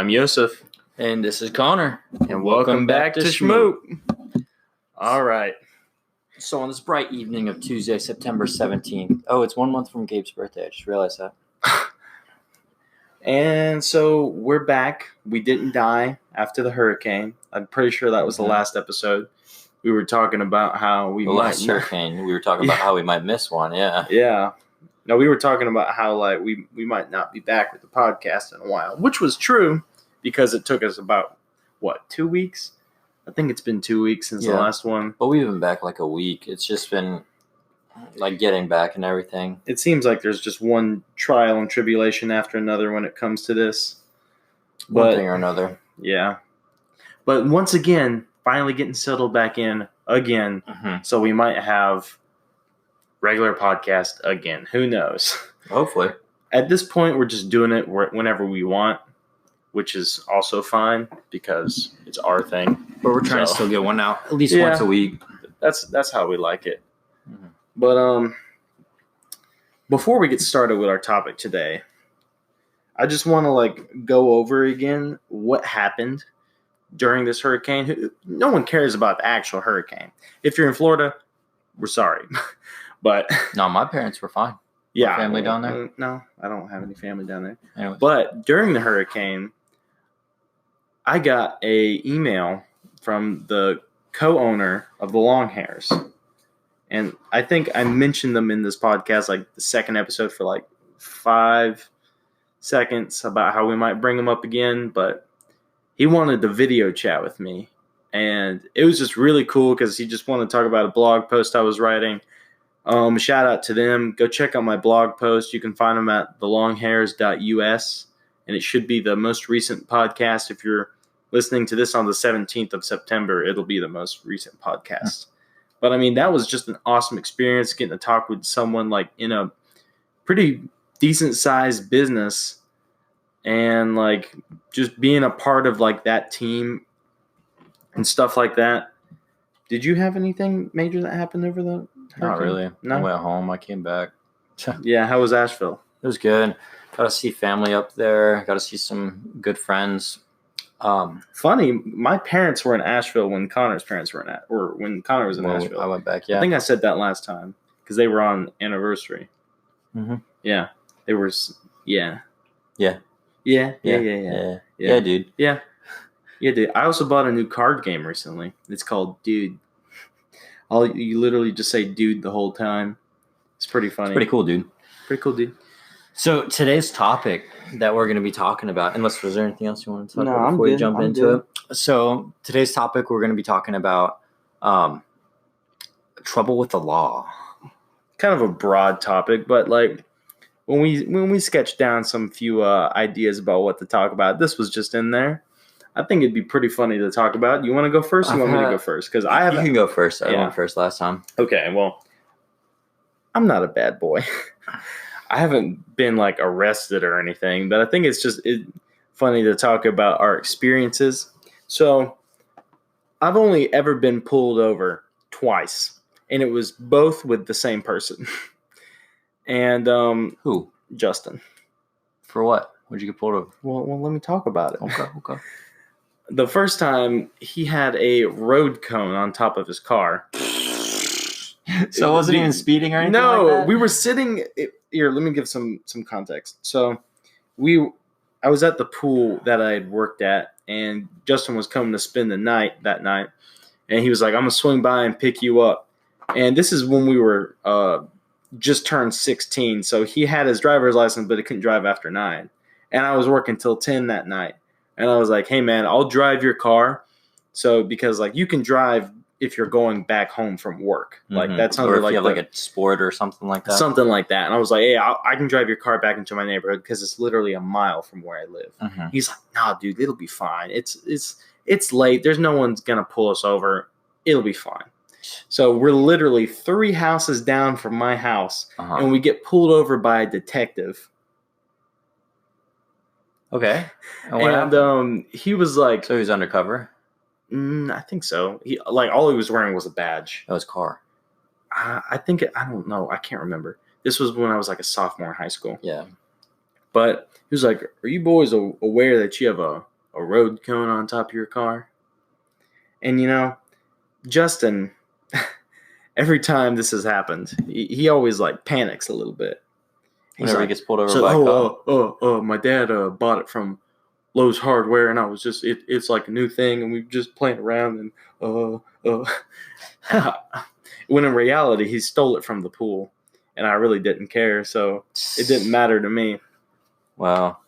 I'm Josef. And this is Connor. And welcome back to Schmoop. All right. So on this bright evening of Tuesday, September 17th. Oh, it's 1 month from Gabe's birthday. I just realized that. And so we're back. We didn't die after the hurricane. I'm pretty sure that was the last episode. We were talking about how we last hurricane. We were talking about how we might miss one. Yeah. Yeah. No, we were talking about how we might not be back with the podcast in a while, which was true because it took us about 2 weeks? I think it's been 2 weeks since the last one. But we've been back like a week. It's just been like getting back and everything. It seems like there's just one trial and tribulation after another when it comes to this. One thing or another. Yeah. But once again, finally getting settled back in again. So we might have regular podcast again. Who knows? Hopefully. At this point, we're just doing it whenever we want, which is also fine because it's our thing. But we're trying to still get one out at least once a week. That's how we like it. But before we get started with our topic today, I just want to go over again what happened during this hurricane. No one cares about the actual hurricane. If you're in Florida, we're sorry. But no, my parents were fine. Yeah. Family down there? No, I don't have any family down there. Anyways. But during the hurricane, I got a email from the co-owner of the long hairs. And I think I mentioned them in this podcast, the second episode for 5 seconds about how we might bring them up again. But he wanted to video chat with me. And it was just really cool because he just wanted to talk about a blog post I was writing. Shout out to them. Go check out my blog post. You can find them at thelonghairs.us. And it should be the most recent podcast. If you're listening to this on the 17th of September, it'll be the most recent podcast. But I mean, that was just an awesome experience getting to talk with someone in a pretty decent sized business and just being a part of that team and stuff like that. Did you have anything major that happened over the hurricane? Not really. No? I went home. I came back. Yeah, how was Asheville? It was good. Got to see family up there. Got to see some good friends. Funny, my parents were in Asheville when Connor's parents were when Connor was in Asheville. I went back, yeah. I think I said that last time because they were on anniversary. Yeah, they were. Yeah, dude. Yeah, dude. I also bought a new card game recently. It's called Dude. You literally just say "dude" the whole time. It's pretty funny. It's pretty cool, dude. Pretty cool, dude. So today's topic that we're going to be talking about, unless was there anything else you want to talk about before we you jump into it? So today's topic, we're going to be talking about trouble with the law. Kind of a broad topic, but when we sketched down some few ideas about what to talk about, this was just in there. I think it'd be pretty funny to talk about. You want to go first? Or you want me to go first? Because I have. You can go first. I went first last time. Okay. Well, I'm not a bad boy. I haven't been arrested or anything, but I think it's just funny to talk about our experiences. So, I've only ever been pulled over twice, and it was both with the same person. And who? Justin. For what? What'd you get pulled over? Well, let me talk about it. Okay. The first time, he had a road cone on top of his car. So it wasn't even speeding or anything No, like that? We were sitting... Here, let me give some context. So, I was at the pool that I had worked at, and Justin was coming to spend the night that night. And he was like, I'm going to swing by and pick you up. And this is when we were just turned 16. So, he had his driver's license, but he couldn't drive after 9. And I was working till 10 that night. And I was like, hey, man, I'll drive your car. So, because, you can drive if you're going back home from work. That's or if you have a sport or something like that. Something like that. And I was like, hey, I can drive your car back into my neighborhood because it's literally a mile from where I live. He's like, nah, dude, it'll be fine. It's late. There's no one's going to pull us over. It'll be fine. So we're literally 3 houses down from my house, and we get pulled over by a detective. Okay. And he was like... So he was undercover? I think so. He all he was wearing was a badge. That was car. I don't know. I can't remember. This was when I was a sophomore in high school. Yeah. But he was like, are you boys aware that you have a a road cone on top of your car. And Justin, every time this has happened, he always like panics a little bit. Whenever he gets pulled over by a cop. My dad bought it from Lowe's Hardware, and I was just it's like a new thing, and we just playing around, and when in reality he stole it from the pool, and I really didn't care, so it didn't matter to me. Wow.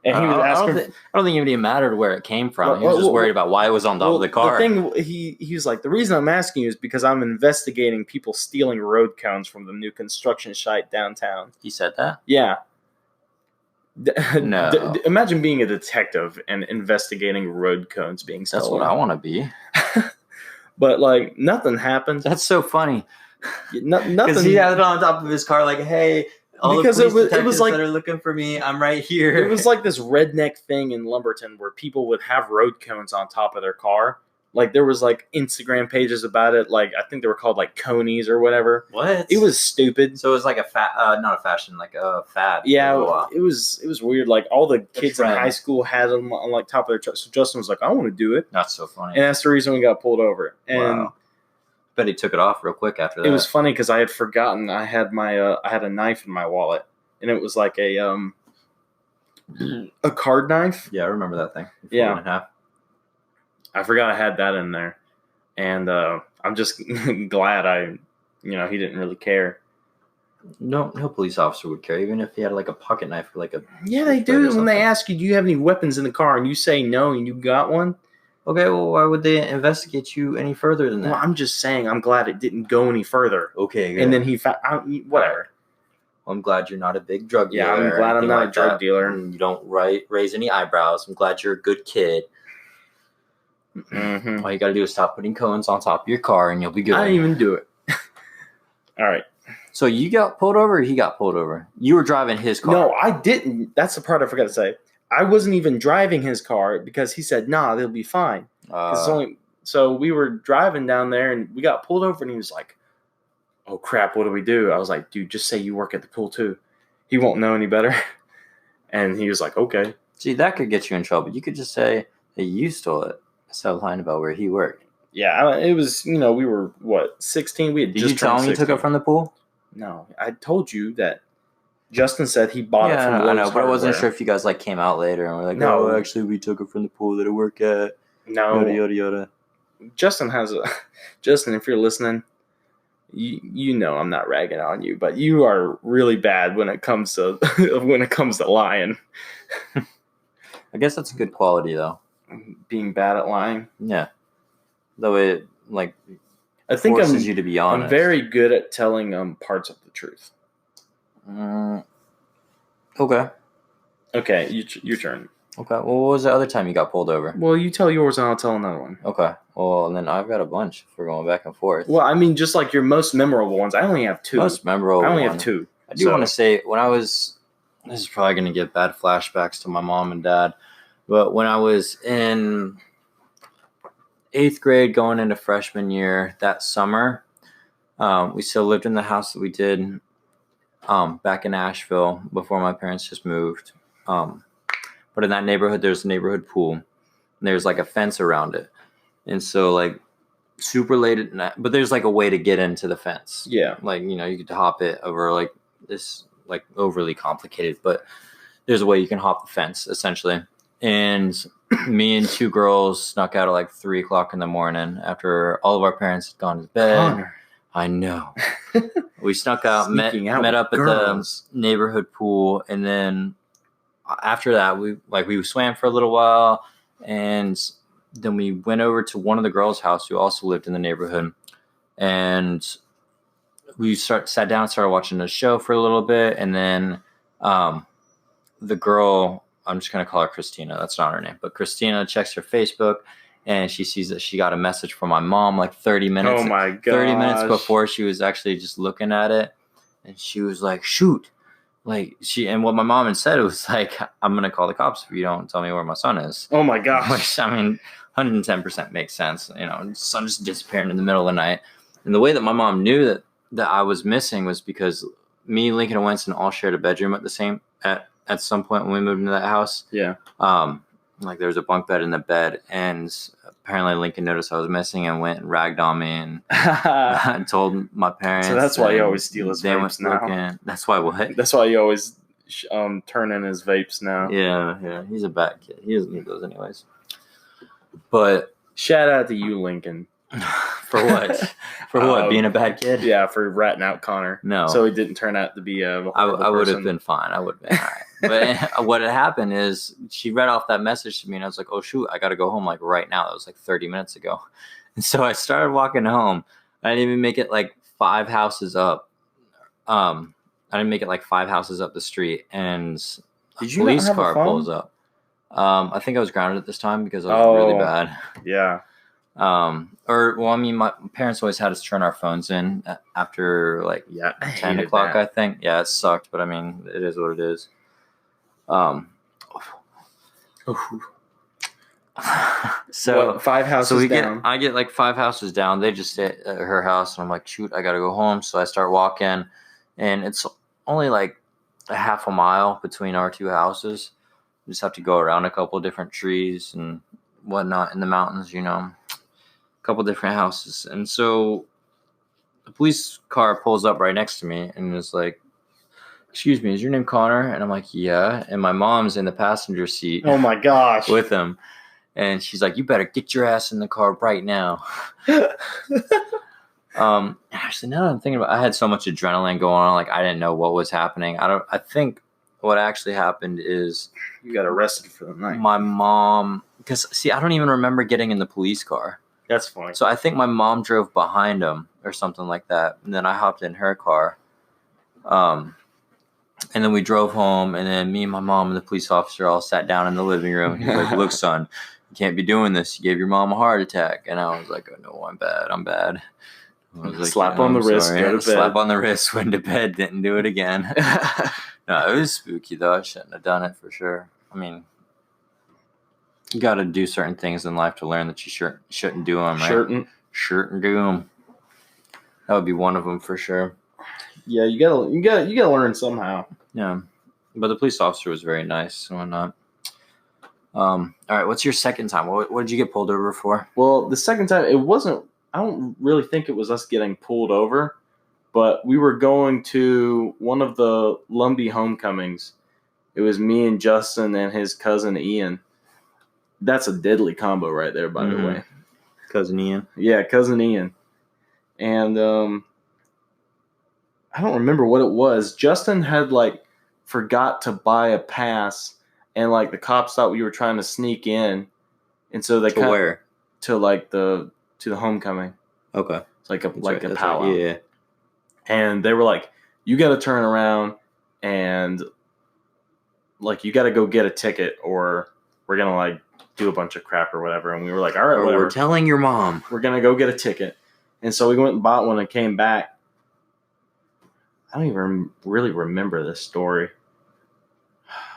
And he was asking. I don't think it even mattered where it came from. He was just worried about why it was on top of the car. The thing he was like, the reason I'm asking you is because I'm investigating people stealing road cones from the new construction site downtown. He said that? Yeah. No. Imagine being a detective and investigating road cones being stolen. That's what I want to be. But like nothing happened. That's so funny. Nothing. Because he had it on top of his car, like, hey. Because it was like that are looking for me. I'm right here. It was like this redneck thing in Lumberton where people would have road cones on top of their car. Like there was like Instagram pages about it. Like I think they were called like conies or whatever. What? It was stupid. So it was like not a fashion, like a fad. Yeah, it was weird. Like all the kids in high school had them on like top of their truck. So Justin was like, I want to do it. That's so funny. And that's the reason we got pulled over. And wow. Bet he took it off real quick after that. It was funny because I had forgotten I had I had a knife in my wallet, and it was like a card knife. Yeah, I remember that thing. Yeah, I forgot I had that in there, and I'm just glad he didn't really care. No police officer would care, even if he had like a pocket knife or like a. Yeah, they do. When they ask you, do you have any weapons in the car, and you say no, and you got one. Okay, well, why would they investigate you any further than that? Well, I'm just saying I'm glad it didn't go any further. Okay, good. And then he found whatever. Well, I'm glad you're not a big drug dealer. Yeah, I'm glad I'm not a drug dealer. And you don't raise any eyebrows. I'm glad you're a good kid. Mm-hmm. All you got to do is stop putting cones on top of your car, and you'll be good. I didn't even do it. All right. So you got pulled over, or he got pulled over? You were driving his car. No, I didn't. That's the part I forgot to say. I wasn't even driving his car because he said, nah, they'll be fine. So we were driving down there and we got pulled over and he was like, oh crap, what do we do? I was like, dude, just say you work at the pool too. He won't know any better. And he was like, okay. See, that could get you in trouble. You could just say that you stole it instead of lying about where he worked. Yeah, it was, we were, 16? We had Did you tell him 16. You took it from the pool? No, I told you that Justin said he bought it from Lowe's. I know, but I wasn't sure if you guys came out later and were like, no, actually we took it from the pool that I work at. No. Yada, yada, yada. Justin, if you're listening, you I'm not ragging on you, but you are really bad when it comes to lying. I guess that's a good quality though. Being bad at lying. Yeah. Though it I think forces you to be honest. I'm very good at telling parts of the truth. Okay. Okay, your turn. Okay. Well, what was the other time you got pulled over? Well, you tell yours and I'll tell another one. Okay. Well, and then I've got a bunch if we're going back and forth. Well, I mean, just like your most memorable ones. I only have two. Most memorable. I only have two. I do want to say this is probably going to give bad flashbacks to my mom and dad, but when I was in 8th grade going into freshman year that summer, we still lived in the house that we did back in Asheville before my parents just moved. But in that neighborhood, there's a neighborhood pool. And there's like a fence around it. And so like super late at night, but there's like a way to get into the fence. Yeah. Like, you could hop it over like this, like overly complicated, but there's a way you can hop the fence essentially. And me and two girls snuck out at like 3:00 in the morning after all of our parents had gone to bed. Conner. I know. We snuck out, met up at the neighborhood pool, and then after that, we swam for a little while, and then we went over to one of the girls' house who also lived in the neighborhood, and we sat down, started watching a show for a little bit, and then the girl, I'm just gonna call her Christina. That's not her name, but Christina checks her Facebook. And she sees that she got a message from my mom like 30 minutes. Oh my god! 30 minutes before she was actually just looking at it, and she was like, "Shoot!" And what my mom had said was like, "I'm gonna call the cops if you don't tell me where my son is." Oh my gosh! Which 110% makes sense. Son just disappearing in the middle of the night, and the way that my mom knew that I was missing was because me, Lincoln, and Winston all shared a bedroom at some point when we moved into that house. Yeah. like there was a bunk bed in the bed, and apparently Lincoln noticed I was missing and went and ragged on me and I told my parents. So that's why you always steal his vapes now. That's why what? That's why you always turn in his vapes now. Yeah. He's a bad kid. He doesn't need those anyways. But shout out to you, Lincoln. For what? For what? Being a bad kid? Yeah, for ratting out Connor. No. So he didn't turn out to be a horrible I would person. have been fine. I would have been all right. But what had happened is she read off that message to me, and I was like, oh, shoot, I got to go home like right now. That was like 30 minutes ago. And so I started walking home. I didn't even make it like 5 houses up. I didn't make it like 5 houses up the street, and a police car pulls up. I think I was grounded at this time because I was really bad. Yeah. My parents always had us turn our phones in after like 10 o'clock, I think. Yeah, it sucked, but I mean, it is what it is. So 5 houses down. I get like 5 houses down. They just stay at her house, and I'm like, shoot, I got to go home. So I start walking, and it's only like a half a mile between our 2 houses. You just have to go around a couple of different trees and whatnot in the mountains, a couple different houses. And so the police car pulls up right next to me and is like, excuse me, is your name Connor? And I'm like, yeah. And my mom's in the passenger seat. Oh my gosh. With him. And she's like, you better get your ass in the car right now. Actually, now that I'm thinking about it, I had so much adrenaline going on, like I didn't know what was happening. I think what actually happened is you got arrested for the night. My mom, because see, I don't even remember getting in the police car. That's funny. So I think my mom drove behind him or something like that, and then I hopped in her car. And then we drove home, and then me and my mom and the police officer all sat down in the living room. He's like, look, son, you can't be doing this. You gave your mom a heart attack. And I was like, oh, no, I'm bad. I was like, slap on the wrist, go to bed. Slap on the wrist, went to bed, didn't do it again. No, it was spooky, though. I shouldn't have done it for sure. I mean, you got to do certain things in life to learn that you shouldn't do them, right? Shouldn't do them. That would be one of them for sure. Yeah, you gotta learn somehow. Yeah, but the police officer was very nice and whatnot. All right, what's your second time? What did you get pulled over for? Well, the second time, it wasn't. I don't really think it was us getting pulled over, but we were going to one of the Lumbee homecomings. It was me and Justin and his cousin Ian. That's a deadly combo right there, by the way. Cousin Ian. Yeah, cousin Ian. And I don't remember what it was. Justin had forgot to buy a pass, and the cops thought we were trying to sneak in, and so they where? To the homecoming. Okay, it's like a powwow. Yeah, and they were like, "You got to turn around and you got to go get a ticket, or we're gonna do a bunch of crap or whatever." And we were like, "All right, whatever." We're telling your mom we're gonna go get a ticket, and so we went and bought one and came back. I don't even really remember this story.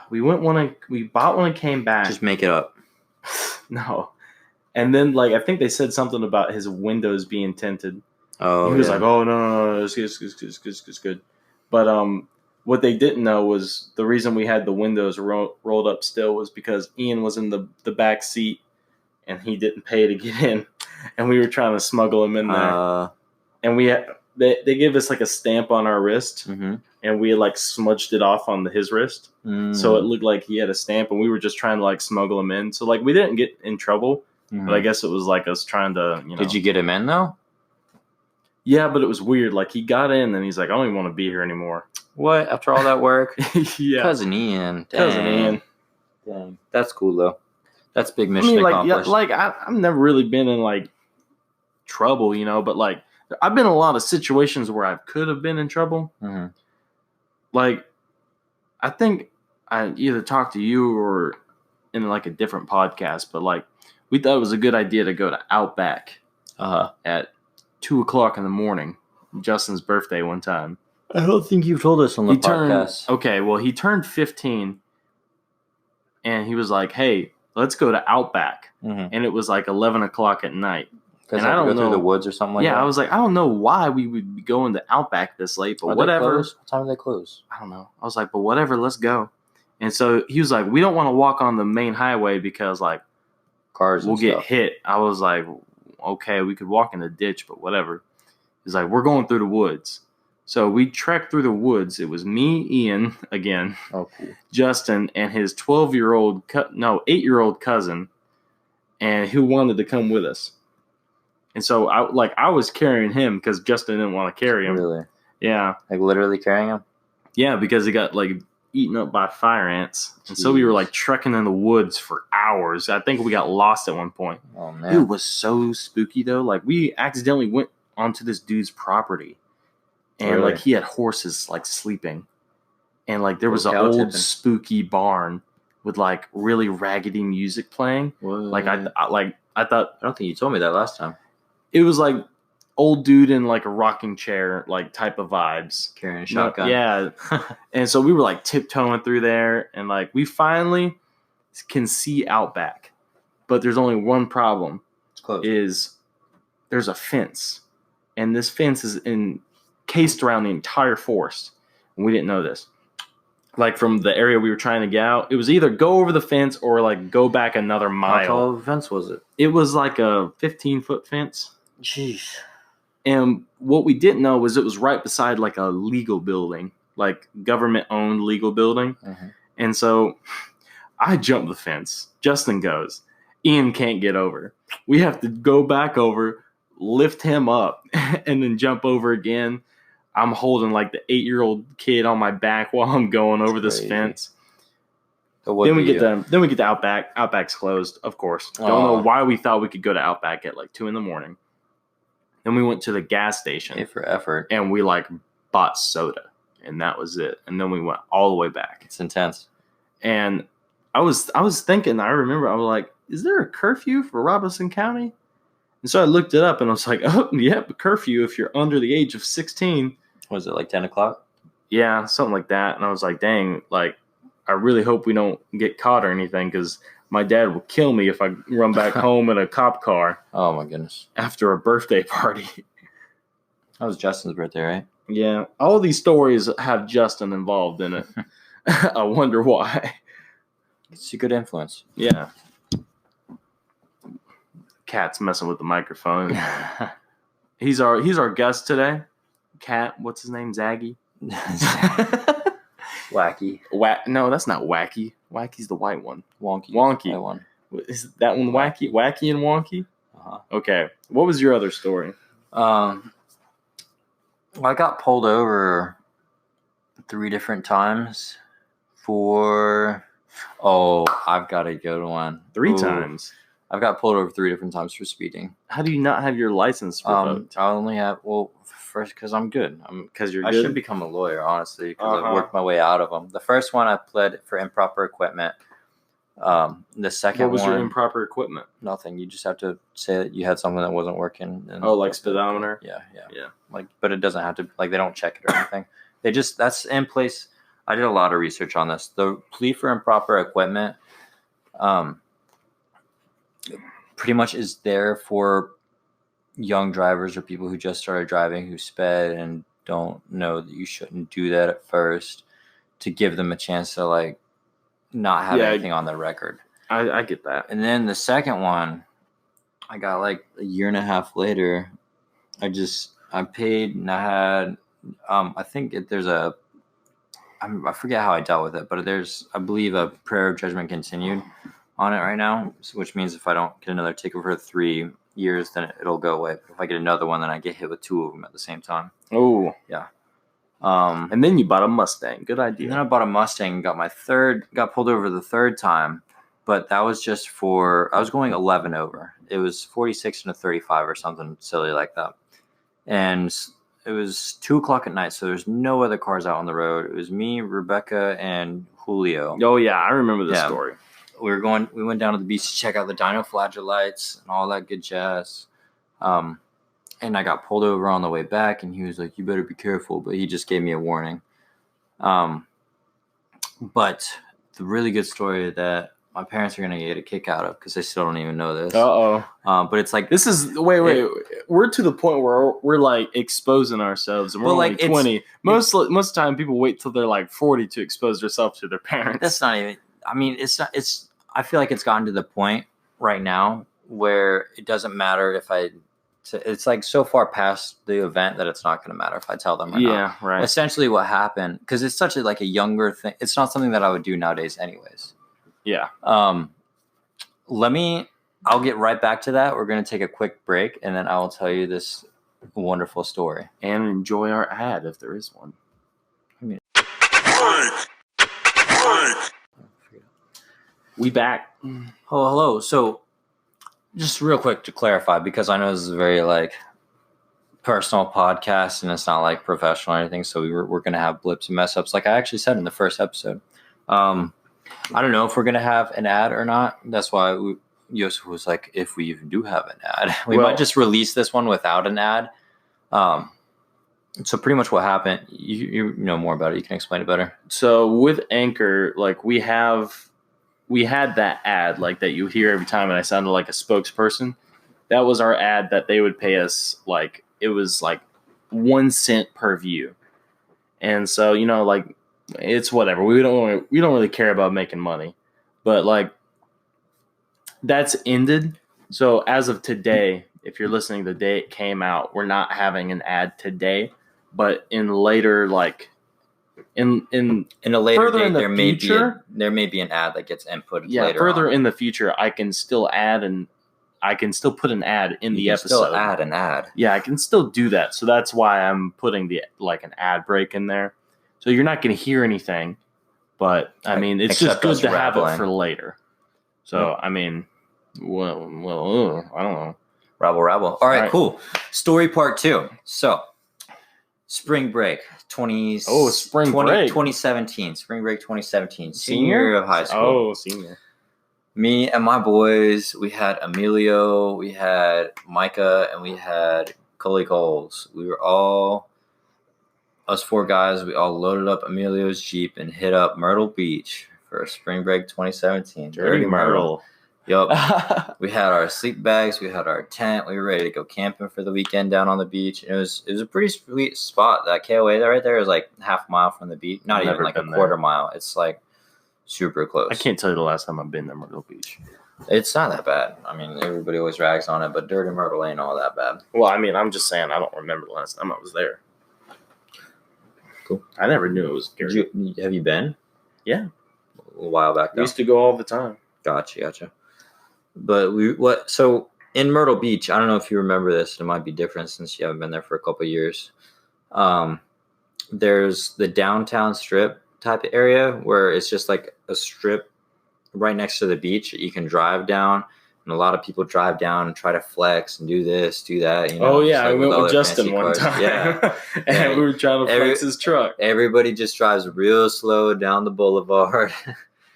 We bought one and came back. Just make it up. No. And then I think they said something about his windows being tinted. Oh, he was like, "Oh no, it's good." But what they didn't know was the reason we had the windows rolled up still was because Ian was in the back seat and he didn't pay to get in, and we were trying to smuggle him in there. And we had. They gave us a stamp on our wrist, and we had smudged it off on his wrist, so it looked like he had a stamp, and we were just trying to smuggle him in. So we didn't get in trouble, but I guess it was us trying to. Did you get him in though? Yeah, but it was weird. He got in, and he's like, "I don't even want to be here anymore." What? After all that work? Yeah, cousin Ian. Dang, that's cool though. That's big mission accomplished. I've never really been in trouble, but I've been in a lot of situations where I could have been in trouble. I think I either talked to you or in a different podcast, but we thought it was a good idea to go to Outback at 2:00 in the morning. Justin's birthday one time. I don't think you've told us on the podcast. Okay, well, he turned 15, and he was like, "Hey, let's go to Outback," and it was 11 o'clock at night. And I don't go through the woods or something like that. Yeah, I was like, I don't know why we would be going to Outback this late, but whatever. What time do they close? I don't know. I was like, but whatever, let's go. And so he was like, we don't want to walk on the main highway because like cars we'll get hit. I was like, okay, we could walk in the ditch, but whatever. He's like, we're going through the woods. So we trekked through the woods. It was me, Ian, again, cool. Justin, and his 8-year-old cousin, and who wanted to come with us. And so I was carrying him because Justin didn't want to carry him. Really? Yeah. Like literally carrying him? Yeah, because he got like eaten up by fire ants. And so we were like trekking in the woods for hours. I think we got lost at one point. Oh, man. It was so spooky, though. Like, we accidentally went onto this dude's property. And, like, he had horses, like, sleeping. And, like, there was an old spooky barn with, like, really raggedy music playing. What? Like, I thought... I don't think you told me that last time. It was, like, old dude in, like, a rocking chair, like, type of vibes. Carrying a shotgun. Yeah. And so we were, like, tiptoeing through there. And, like, we finally can see Outback. But there's only one problem. It's closed. Is there's a fence. And this fence is encased around the entire forest. And we didn't know this. Like, from the area we were trying to get out, it was either go over the fence or, like, go back another mile. How tall of a fence was it? It was like a 15-foot fence. Jeez. And what we didn't know was it was right beside, like, a legal building. Like, government-owned legal building. Mm-hmm. And so I jump the fence. Justin goes. Ian can't get over. We have to go back over, lift him up, and then jump over again. I'm holding like the 8-year-old kid on my back while I'm going over this fence. Then we get to Outback. Outback's closed, of course. Don't know why we thought we could go to Outback at like 2 a.m. Then we went to the gas station. Pay for effort. And we like bought soda, and that was it. And then we went all the way back. It's intense. And I was thinking. I remember I was like, is there a curfew for Robeson County? And so I looked it up, and I was like, oh, yep, curfew if you're under the age of 16. Was it like 10 o'clock? Yeah, something like that. And I was like, dang, like, I really hope we don't get caught or anything because my dad will kill me if I run back home in a cop car. Oh, my goodness. After a birthday party. That was Justin's birthday, right? Yeah. All these stories have Justin involved in it. I wonder why. It's a good influence. Yeah. Cat's messing with the microphone. He's our guest today. Cat, what's his name? Zaggy? Wacky. No, that's not Wacky. Wacky's the white one. Wonky. White one. Is that one Wacky? Wacky and Wonky? Uh-huh. Okay. What was your other story? Well, I got pulled over 3 different times for... Oh, I've got a good one. 3 times? I've got pulled over 3 different times for speeding. How do you not have your license revoked? I only have... Well, first, because I'm good. Because you're I good? should become a lawyer, honestly, because I've worked my way out of them. The first one I pled for improper equipment. The second one... What was your improper equipment? Nothing. You just have to say that you had something that wasn't working. And like speedometer? Yeah. Like, but it doesn't have to... Like, they don't check it or anything. They just... That's in place. I did a lot of research on this. The plea for improper equipment pretty much is there for young drivers or people who just started driving who sped and don't know that you shouldn't do that at first, to give them a chance to like not have anything on their record. I get that. And then the second one, I got like a year and a half later. I paid, and I had I think there's a I forget how I dealt with it, but there's, I believe, a prayer of judgment continued on it right now, which means if I don't get another ticket for 3 years, then it'll go away. But if I get another one, then I get hit with 2 of them at the same time. Oh. Yeah. And then you bought a Mustang. Good idea. And then I bought a Mustang and got pulled over the 3rd time, but that was just I was going 11 over. It was 46 and a 35 or something silly like that. And it was 2:00 at night, so there's no other cars out on the road. It was me, Rebecca, and Julio. Oh yeah, I remember this story. We went down to the beach to check out the dinoflagellates and all that good jazz. And I got pulled over on the way back, and he was like, "You better be careful," but he just gave me a warning. But the really good story that my parents are gonna get a kick out of, because they still don't even know this. Uh-oh. But it's like, this is wait. we're to the point where we're like exposing ourselves, and we're only 20. Most of the time, people wait till they're like 40 to expose themselves to their parents. That's not even. I mean, it's not. It's. I feel like it's gotten to the point right now where it doesn't matter if I. It's like so far past the event that it's not going to matter if I tell them or not. Yeah, right. Essentially, what happened, because it's such a younger thing. It's not something that I would do nowadays, anyways. Yeah. I'll get right back to that. We're going to take a quick break, and then I will tell you this wonderful story. And enjoy our ad if there is one. We back. Oh, hello. So, just real quick to clarify, because I know this is a very personal podcast, and it's not like professional or anything. So we're going to have blips and mess ups, like I actually said in the first episode. I don't know if we're going to have an ad or not. That's why Josef was like, if we even do have an ad, we might just release this one without an ad. So pretty much what happened, you know more about it. You can explain it better. So with Anchor, we had that ad that you hear every time, and I sounded like a spokesperson. That was our ad that they would pay us it was 1 cent per view. And so, it's whatever. We don't really care about making money. But that's ended. So as of today, if you're listening the day it came out, we're not having an ad today, but in later in a later date, there may be an ad that gets inputted later. Further in the future, I can still add I can still put an ad in the episode. Still add an ad. Yeah, I can still do that. So that's why I'm putting an ad break in there. So you're not going to hear anything, but I mean, it's just good to have it for later. So I mean, I don't know. Rabble. All right, cool. Story part 2. So. Spring break, 2017. Spring break 2017. Senior year of high school. Oh, senior. Me and my boys, we had Emilio, we had Micah, and we had Coley Coles. We were all, us 4 guys, we all loaded up Emilio's Jeep and hit up Myrtle Beach for spring break 2017. Dirty Myrtle. Yup. We had our sleep bags. We had our tent. We were ready to go camping for the weekend down on the beach. It was a pretty sweet spot. That KOA right there is half a mile from the beach. Not even a quarter mile. It's super close. I can't tell you the last time I've been to Myrtle Beach. It's not that bad. I mean, everybody always rags on it, but Dirty Myrtle ain't all that bad. Well, I mean, I'm just saying I don't remember the last time I was there. Cool. I never knew it was dirty. Have you been? Yeah. A while back, though. We used to go all the time. Gotcha. But so in Myrtle Beach, I don't know if you remember this. It might be different since you haven't been there for a couple of years. There's the downtown strip type of area where it's just a strip right next to the beach that you can drive down. And a lot of people drive down and try to flex and do this, do that. Oh, yeah. I went with Justin one time. Yeah. And we were trying to flex his truck. Everybody just drives real slow down the boulevard.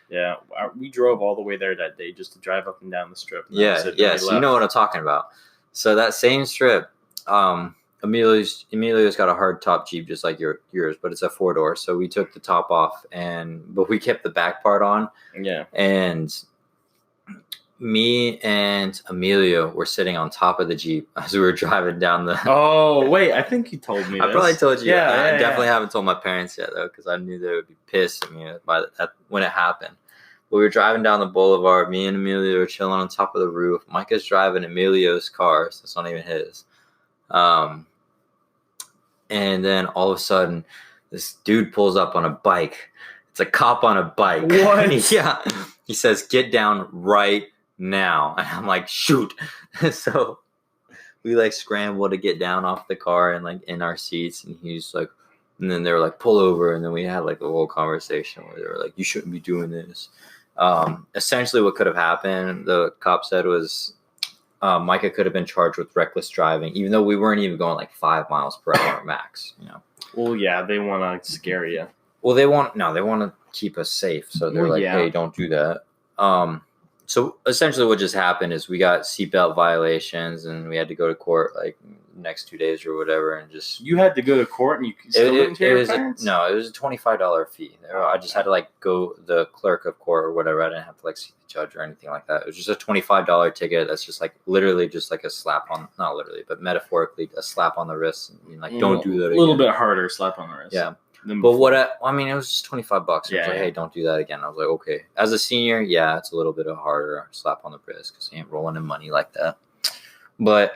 Yeah, we drove all the way there that day just to drive up and down the strip. Yeah, so you know what I'm talking about. So that same strip, Emilio's got a hard top Jeep just like yours, but it's a 4-door. So we took the top off, but we kept the back part on. Yeah. And me and Emilio were sitting on top of the Jeep as we were driving down the... Oh, wait, I think you told me I probably told you. Yeah, I definitely haven't told my parents yet, though, because I knew they would be pissed at me when it happened. But we were driving down the boulevard. Me and Emilio were chilling on top of the roof. Micah's driving Emilio's car, so it's not even his. And then all of a sudden, this dude pulls up on a bike. It's a cop on a bike. What? Yeah. He says, "Get down right now." And I'm like, shoot. So we scramble to get down off the car and in our seats. And he's like, and then they were like, pull over. And then we had a whole conversation where they were like, you shouldn't be doing this. Essentially what could have happened, the cop said, was Micah could have been charged with reckless driving, even though we weren't even going 5 miles per hour max, Well, yeah, they want to scare you. Well, they want to keep us safe. So they're hey, don't do that. So essentially what just happened is we got seatbelt violations and we had to go to court like next 2 days or whatever and just... You had to go to court and you still didn't tell your parents? No, it was a $25 fee. I just had to like go the clerk of court or whatever. I didn't have to like see the judge or anything like that. It was just a $25 ticket that's just like literally just like a slap on, not literally, but metaphorically a slap on the wrist. And like, don't do that again. A little bit harder slap on the wrist. Yeah. But I mean, it was just $25. I was like, hey, don't do that again. I was like, okay. As a senior, yeah, it's a little bit of a harder slap on the wrist because you ain't rolling in money like that. But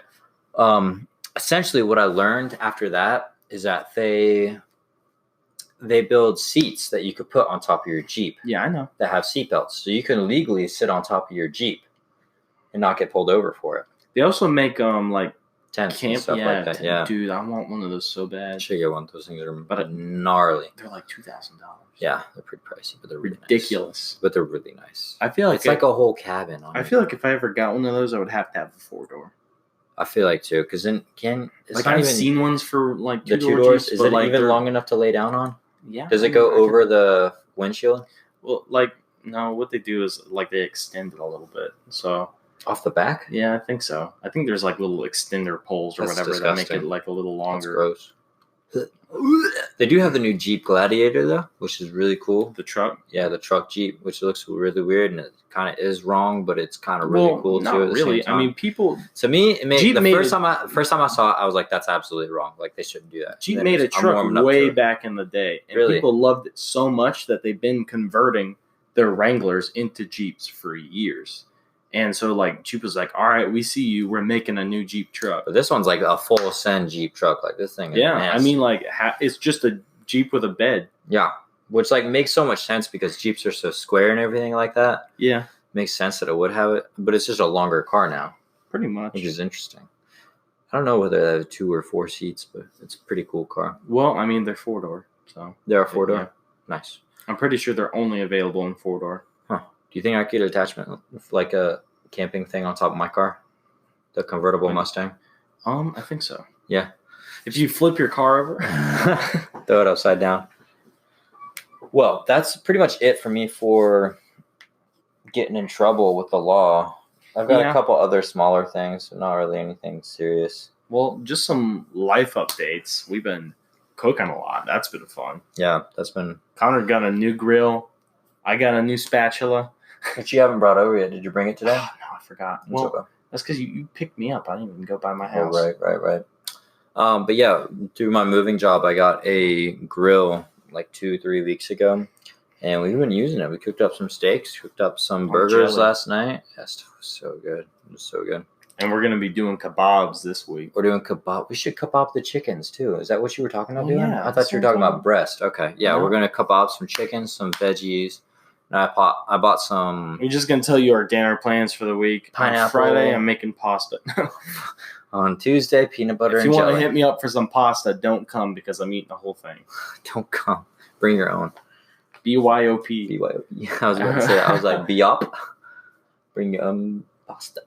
essentially what I learned after that is that they build seats that you could put on top of your Jeep. Yeah, I know. That have seatbelts. So you can legally sit on top of your Jeep and not get pulled over for it. They also make like tents and stuff like that. Yeah, dude, I want one of those so bad. I should get one of those things. Are gnarly. They're like $2,000. Yeah, they're pretty pricey, but they're ridiculous. Nice. But they're really nice. I feel like it's like a whole cabin. I feel like if I ever got one of those, I would have to have the 4-door. I feel like too, because then I've seen ones for like the 2-doors. Is it like even long enough to lay down on? Yeah. Does it go over the windshield? Well, like no. What they do is like they extend it a little bit. So. Off the back? Yeah, I think so. I think there's like little extender poles or whatever that make it like a little longer. That's gross. They do have the new Jeep Gladiator though, which is really cool. The truck? Yeah, the truck Jeep, which looks really weird and it kind of is wrong, but it's kind of really cool not too. At really. The same time. I mean, people. To me, it made first time I saw it, I was like, "That's absolutely wrong. Like they shouldn't do that." Jeep made a truck way back in the day, and people loved it so much that they've been converting their Wranglers into Jeeps for years. And so, like, Jeep was like, all right, we see you. We're making a new Jeep truck. But this one's like a full send Jeep truck. Like, this thing is nasty. I mean, like, it's just a Jeep with a bed. Yeah, which, like, makes so much sense because Jeeps are so square and everything like that. Yeah. Makes sense that it would have it. But it's just a longer car now. Pretty much. Which is interesting. I don't know whether they have 2 or 4 seats, but it's a pretty cool car. Well, I mean, they're 4-door. So they're a 4-door? Yeah. Nice. I'm pretty sure they're only available in 4-door. Huh. Do you think I could get an attachment like a camping thing on top of my car? The convertible Mustang? I think so. Yeah. If you flip your car over. Throw it upside down. Well, that's pretty much it for me for getting in trouble with the law. I've got a couple other smaller things, but not really anything serious. Well, just some life updates. We've been cooking a lot. That's been fun. Yeah, that's been... Connor got a new grill. I got a new spatula. Which you haven't brought over yet. Did you bring it today? No, I forgot. Well, that's because you picked me up. I didn't even go by my house. Oh, right. But yeah, through my moving job, I got a grill like 2-3 weeks ago. And we've been using it. We cooked up some steaks, cooked up some burgers last night. That stuff was so good. It was so good. And we're going to be doing kebabs this week. We're doing kebab. We should kebab the chickens, too. Is that what you were talking about doing? Yeah, I thought you were talking about breast. Okay. Yeah, we're going to kebab some chickens, some veggies. And I bought some... We're just going to tell you our dinner plans for the week. Pineapple. On Friday, I'm making pasta. On Tuesday, peanut butter and jelly. If you want to hit me up for some pasta, don't come because I'm eating the whole thing. Don't come. Bring your own. BYOP. BYOP. I was going to say, I was like, BYOP. Bring your pasta.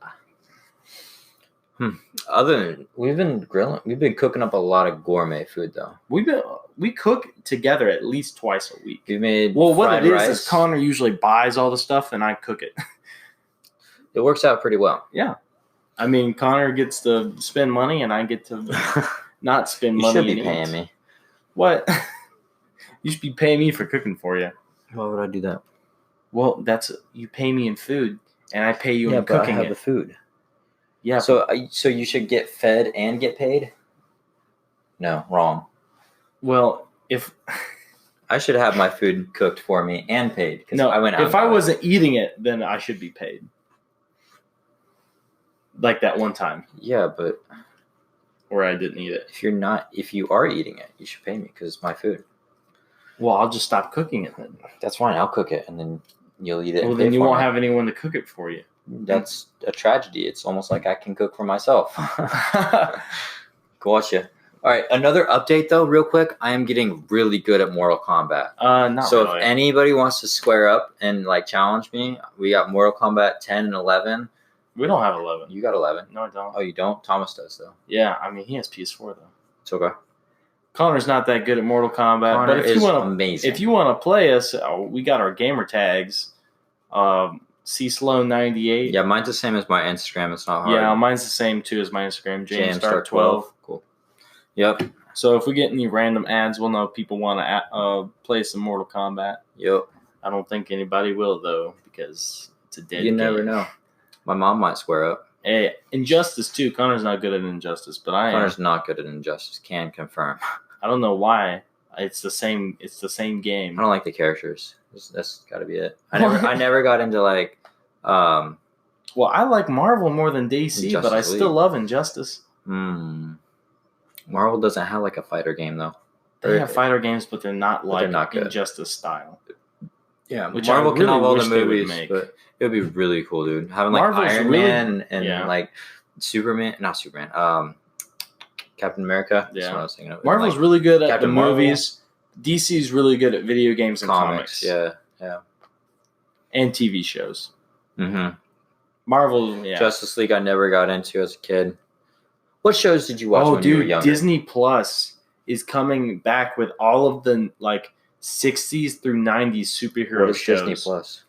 We've been grilling. We've been cooking up a lot of gourmet food, though. We cook together at least twice a week. We made what fried it rice. is Connor usually buys all the stuff and I cook it. It works out pretty well. Yeah. I mean, Connor gets to spend money and I get to not spend money. You should be paying me. What? You should be paying me for cooking for you. Why would I do that? Well, you pay me in food and I pay you in cooking. I have the food. Yeah. So you should get fed and get paid? No, wrong. Well, if I should have my food cooked for me and paid. No, if I wasn't eating it, then I should be paid. Like that one time. Yeah, but where I didn't eat it. If you are eating it, you should pay me because it's my food. Well, I'll just stop cooking it then. That's fine. I'll cook it and then you'll eat it. Well, then you won't have anyone to cook it for you. That's a tragedy. It's almost like I can cook for myself. Gotcha. All right, another update though, real quick. I am getting really good at Mortal Kombat. So if anybody wants to square up and like challenge me, we got Mortal Kombat 10 and 11. We don't have 11. You got 11? No, I don't. Oh, you don't? Thomas does though. Yeah, I mean he has PS4 though. It's okay. Connor's not that good at Mortal Kombat, Connor but is amazing. If you want to play us, we got our gamer tags. cslow98. Yeah, mine's the same as my Instagram. It's not hard. Yeah, mine's the same too as my Instagram. JamesStar12. Cool. Yep. So if we get any random ads, we'll know if people want to play some Mortal Kombat. Yep. I don't think anybody will though, because it's a dead. You game. never know. My mom might square up. Hey, Injustice too. Connor's not good at Injustice, but I am. Connor's not good at Injustice. Can confirm. I don't know why. It's the same. It's the same game. I don't like the characters. That's got to be it. I never got into like. Well, I like Marvel more than DC, Justice but I League. still love Injustice. Marvel doesn't have like a fighter game though. They have fighter games, but they're not like good. Injustice style. Yeah, which Marvel I can really have all the wish they would movies, make. but it would be really cool, dude. Having like Marvel's Iron really- Man and yeah. like not Superman, Captain America. That's what I was thinking of. Marvel's like, really good at Captain the Marvel. movies. DC's really good at video games and comics. Yeah. And TV shows. Mm-hmm. Marvel, yeah. Justice League I never got into as a kid. What shows did you watch when you were younger? Disney Plus is coming back with all of the like 60s through 90s superhero What is shows. Disney Plus?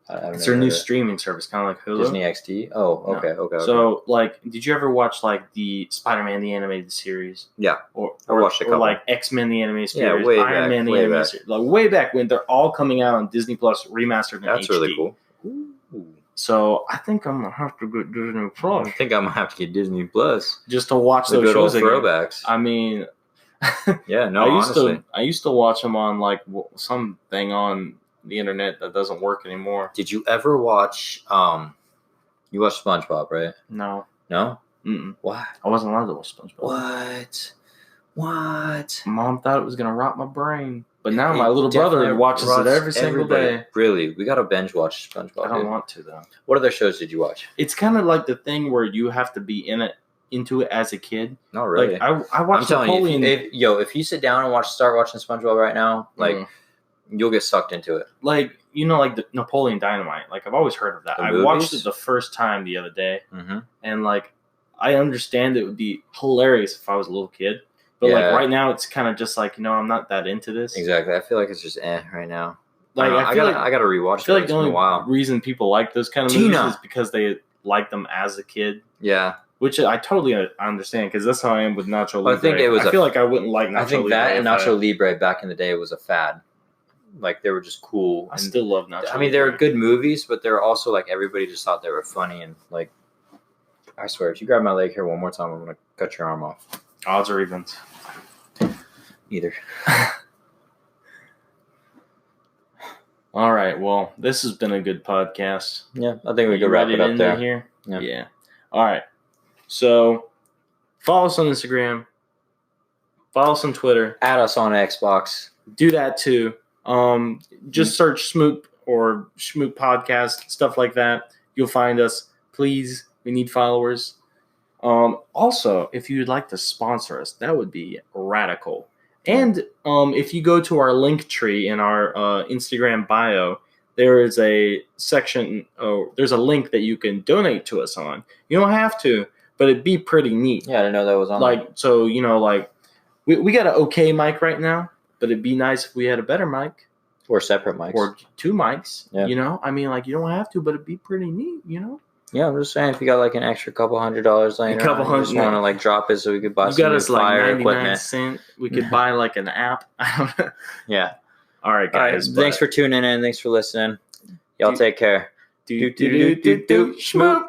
It's their new streaming service, kind of like Hulu. Disney XD? Oh, okay. So, like, did you ever watch like the Spider-Man the animated series? Yeah, or I watched a couple. Or like X-Men the animated Yeah, series, way Iron back, Man the way animated back. series, like way back when they're all coming out on Disney Plus remastered in that's HD. really cool. So I think I'm gonna have to get Disney Plus I think I'm gonna have to get Disney Plus. just to watch The those good old shows again. throwbacks. I mean, Yeah, no, honestly. I used to watch them on like something on the internet that doesn't work anymore. Did you ever watch? You watched SpongeBob, right? No. No. Mm-mm. What? I wasn't allowed to watch SpongeBob. What? Mom thought it was gonna rot my brain, but now It my little brother definitely watches it rots every single everybody. day. Really, we gotta binge watch SpongeBob. I don't dude. want to though. What other shows did you watch? It's kind of like the thing where you have to be into it as a kid. Not really. Like I watched I'm telling Napoleon. you, if you sit down and start watching SpongeBob right now, like you'll get sucked into it. Like like the Napoleon Dynamite. Like I've always heard of that. The I movies? watched it the first time the other day, Mm-hmm. and like I understand it would be hilarious if I was a little kid. But like right now, it's kind of just like I'm not that into this. Exactly. I feel like it's just right now. Like I gotta rewatch. I feel it. like the It's been only a while. reason people like those kind of movies is because they like them as a kid. Yeah. Which I totally understand because that's how I am with Nacho Libre. Well, I think it was I feel like I wouldn't like Nacho Libre. I think that and if Nacho Libre back in the day was a fad. Like they were just cool. I still love Nacho. I mean, they were good movies, but they're also like everybody just thought they were funny and like. I swear, if you grab my leg here one more time, I'm gonna cut your arm off. Odds or evens? Either. All right. Well, this has been a good podcast. Yeah, I think we could wrap it up there. Here? Yeah. All right. So, follow us on Instagram. Follow us on Twitter. Add us on Xbox. Do that too. Just search Smoop or Schmoop Podcast, stuff like that. You'll find us. Please, we need followers. Also, if you'd like to sponsor us, that would be radical. And if you go to our link tree in our Instagram bio, there is a section. There's a link that you can donate to us on. You don't have to, but it'd be pretty neat. Yeah, I didn't know that was on. Like, so like we got an okay mic right now, but it'd be nice if we had a better mic or separate mics or two mics. Yeah. I mean, like you don't have to, but it'd be pretty neat. Yeah, I'm just saying if you got like an extra couple $100 laying around, you just want to like drop it so we could buy some new fire equipment. Cent. We could buy like an app. I don't know. Yeah. All right, guys. Thanks for tuning in. Thanks for listening. Y'all take care. Do, do, do, do, do, do, schmoop.